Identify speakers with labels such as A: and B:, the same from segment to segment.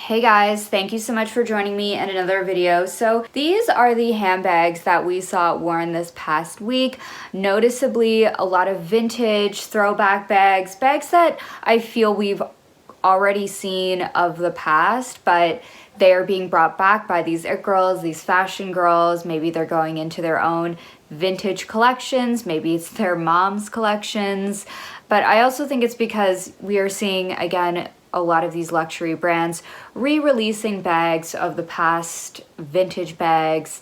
A: Hey guys, thank you so much for joining me in another video. So these are the handbags that we saw worn this past week. Noticeably a lot of vintage throwback bags that I feel we've already seen of the past, but they are being brought back by these it girls, these fashion girls. Maybe they're going into their own vintage collections, maybe it's their mom's collections, but I also think it's because we are seeing again a lot of these luxury brands re-releasing bags of the past, vintage bags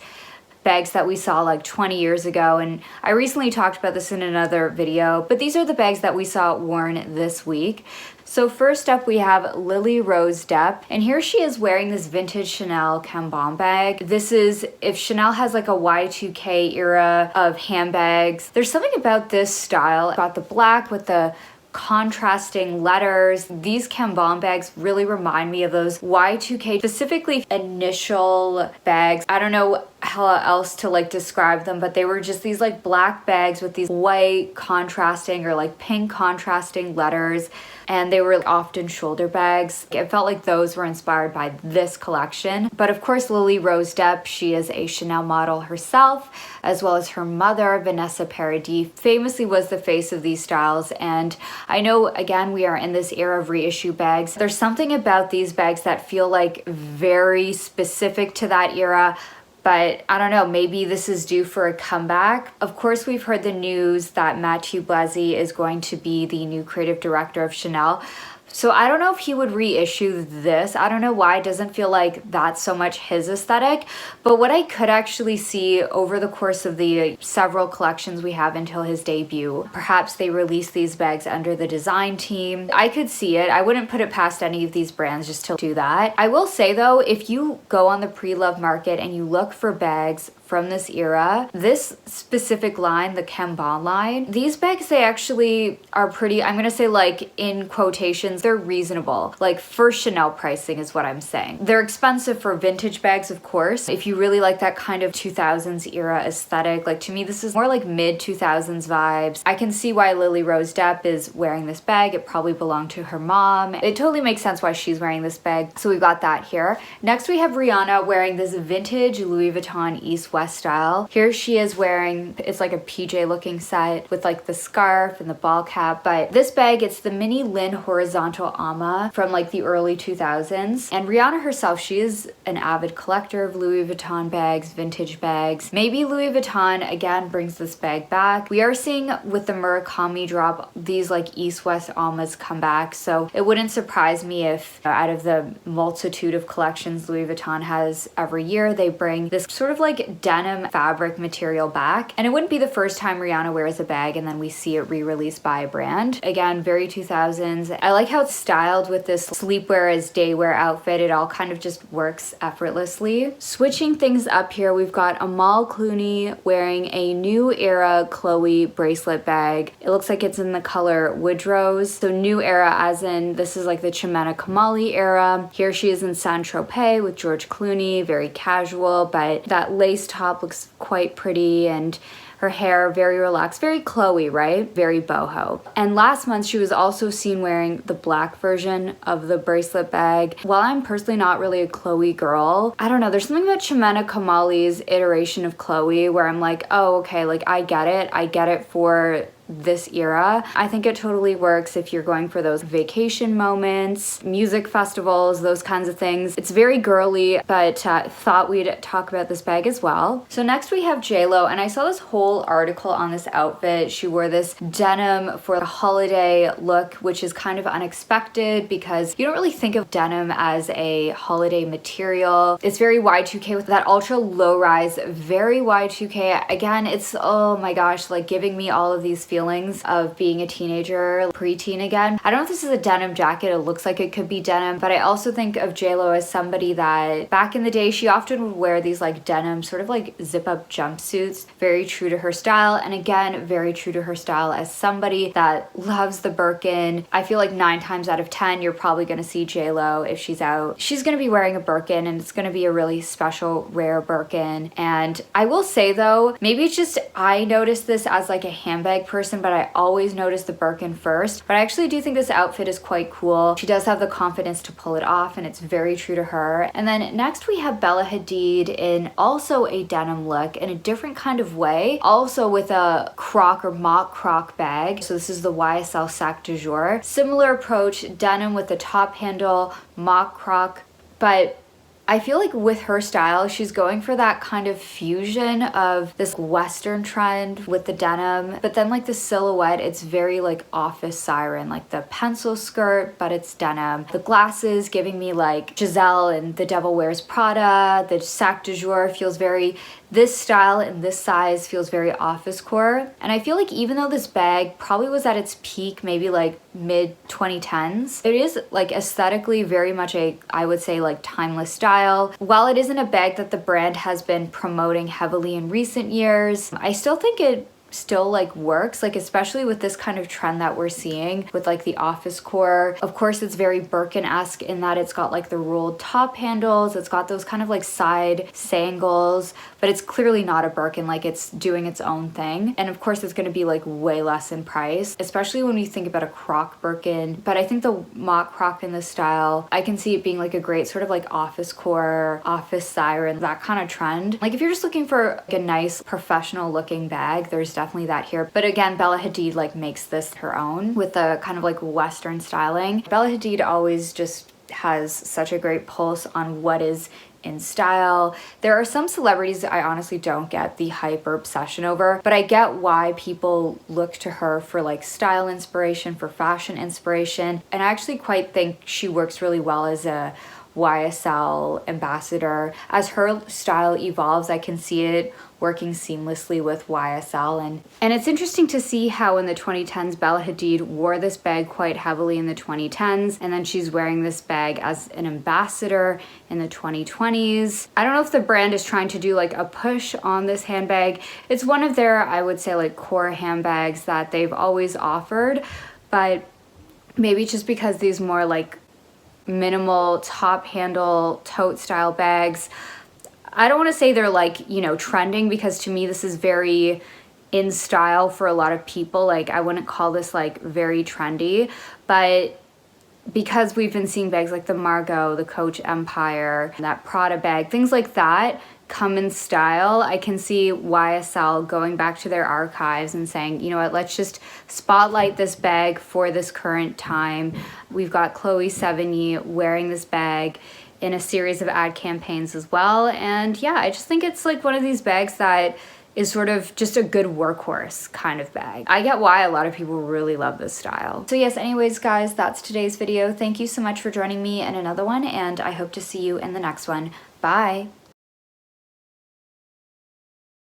A: that we saw like 20 years ago. And I recently talked about this in another video, but these are the bags that we saw worn this week. So first up we have Lily Rose Depp, and here she is wearing this vintage Chanel Cambon bag. This is, if Chanel has like a Y2K era of handbags, there's something about this style, about the black with the contrasting letters. These Cambon bags really remind me of those Y2K, specifically initial bags. I don't know how else to like describe them, but they were just these like black bags with these white contrasting or like pink contrasting letters, and they were often shoulder bags. It felt like those were inspired by this collection. But of course, Lily Rose Depp, she is a Chanel model herself, as well as her mother, Vanessa Paradis, famously was the face of these styles. And I know, again, we are in this era of reissue bags. There's something about these bags that feel like very specific to that era, but I don't know, maybe this is due for a comeback. Of course, we've heard the news that Mathieu Blasi is going to be the new creative director of Chanel. So I don't know if he would reissue this. I don't know why. It doesn't feel like that's so much his aesthetic. But what I could actually see over the course of the several collections we have until his debut, perhaps they release these bags under the design team. I could see it. I wouldn't put it past any of these brands just to do that. I will say though, if you go on the pre-love market and you look for bags from this era, this specific line, the Cambon line, these bags, they actually are pretty, I'm gonna say like in quotations, they're reasonable. Like for Chanel pricing is what I'm saying. They're expensive for vintage bags, of course. If you really like that kind of 2000s era aesthetic, like to me, this is more like mid 2000s vibes. I can see why Lily Rose Depp is wearing this bag. It probably belonged to her mom. It totally makes sense why she's wearing this bag. So we've got that here. Next we have Rihanna wearing this vintage Louis Vuitton East-West style. Here she is wearing, it's like a PJ looking set with like the scarf and the ball cap, but this bag, it's the mini Lynn horizontal ama from like the early 2000s. And Rihanna herself, she is an avid collector of Louis Vuitton bags, vintage bags. Maybe Louis Vuitton again brings this bag back. We are seeing with the Murakami drop, these like East-West amas come back, so it wouldn't surprise me if out of the multitude of collections Louis Vuitton has every year, they bring this sort of like denim fabric material back. And it wouldn't be the first time Rihanna wears a bag and then we see it re-released by a brand. Again, very 2000s. I like how it's styled with this sleepwear as daywear outfit. It all kind of just works effortlessly. Switching things up here, we've got Amal Clooney wearing a new era Chloe bracelet bag. It looks like it's in the color wood rose. So new era as in this is like the Chimena Kamali era. Here she is in Saint-Tropez with George Clooney, very casual, but that lace top looks quite pretty, and her hair very relaxed, very Chloe, right? Very boho. And last month she was also seen wearing the black version of the bracelet bag. While I'm personally not really a Chloe girl, I don't know, there's something about Chimena Kamali's iteration of Chloe where I'm like, oh, okay, like I get it for this era. I think it totally works if you're going for those vacation moments, music festivals, those kinds of things. It's very girly, but thought we'd talk about this bag as well. So next we have JLo, and I saw this whole article on this outfit. She wore this denim for the holiday look, which is kind of unexpected because you don't really think of denim as a holiday material. It's very Y2K with that ultra low rise, very Y2K. Again, it's, oh my gosh, like giving me all of these feelings of being a teenager, preteen again. I don't know if this is a denim jacket. It looks like it could be denim, but I also think of JLo as somebody that back in the day, she often would wear these like denim, sort of like zip up jumpsuits, very true to her style. And again, very true to her style as somebody that loves the Birkin. I feel like 9 times out of 10, you're probably going to see JLo if she's out. She's going to be wearing a Birkin, and it's going to be a really special, rare Birkin. And I will say though, maybe it's just I noticed this as like a handbag person person, but I always notice the Birkin first. But I actually do think this outfit is quite cool. She does have the confidence to pull it off, and it's very true to her. And then next we have Bella Hadid in also a denim look in a different kind of way, also with a croc or mock croc bag. So this is the YSL Sac du Jour. Similar approach, denim with the top handle, mock croc, but I feel like with her style, she's going for that kind of fusion of this Western trend with the denim, but then like the silhouette, it's very like office siren, like the pencil skirt, but it's denim. The glasses giving me like Giselle and The Devil Wears Prada. The Sac du Jour feels very, this style and this size feels very office core. And I feel like even though this bag probably was at its peak, maybe like mid 2010s, it is like aesthetically very much a, I would say, like timeless style. While it isn't a bag that the brand has been promoting heavily in recent years, I still think it still like works, like especially with this kind of trend that we're seeing with like the office core. Of course, it's very Birkin-esque in that it's got like the rolled top handles, it's got those kind of like side sangles, but it's clearly not a Birkin, like it's doing its own thing. And of course it's going to be like way less in price, especially when we think about a croc Birkin. But I think the mock croc in this style, I can see it being like a great sort of like office core, office siren, that kind of trend. Like if you're just looking for like a nice professional looking bag, there's definitely that here. But again, Bella Hadid like makes this her own with the kind of like Western styling. Bella Hadid always just has such a great pulse on what is in style. There are some celebrities that I honestly don't get the hype or obsession over, but I get why people look to her for like style inspiration, for fashion inspiration. And I actually quite think she works really well as a YSL ambassador. As her style evolves, I can see it working seamlessly with YSL. And it's interesting to see how in the 2010s, Bella Hadid wore this bag quite heavily in the 2010s, and then she's wearing this bag as an ambassador in the 2020s. I don't know if the brand is trying to do like a push on this handbag. It's one of their, I would say, like core handbags that they've always offered, but maybe just because these more like minimal top handle tote style bags, I don't want to say they're like, you know, trending, because to me this is very in style for a lot of people. Like I wouldn't call this like very trendy, but because we've been seeing bags like the Margot, the Coach Empire, that Prada bag, things like that come in style, I can see YSL going back to their archives and saying, you know what, let's just spotlight this bag for this current time. We've got Chloe Sevigny wearing this bag in a series of ad campaigns as well. And yeah, I just think it's like one of these bags that is sort of just a good workhorse kind of bag. I get why a lot of people really love this style. So yes, anyways guys, that's today's video. Thank you so much for joining me in another one, and I hope to see you in the next one. Bye.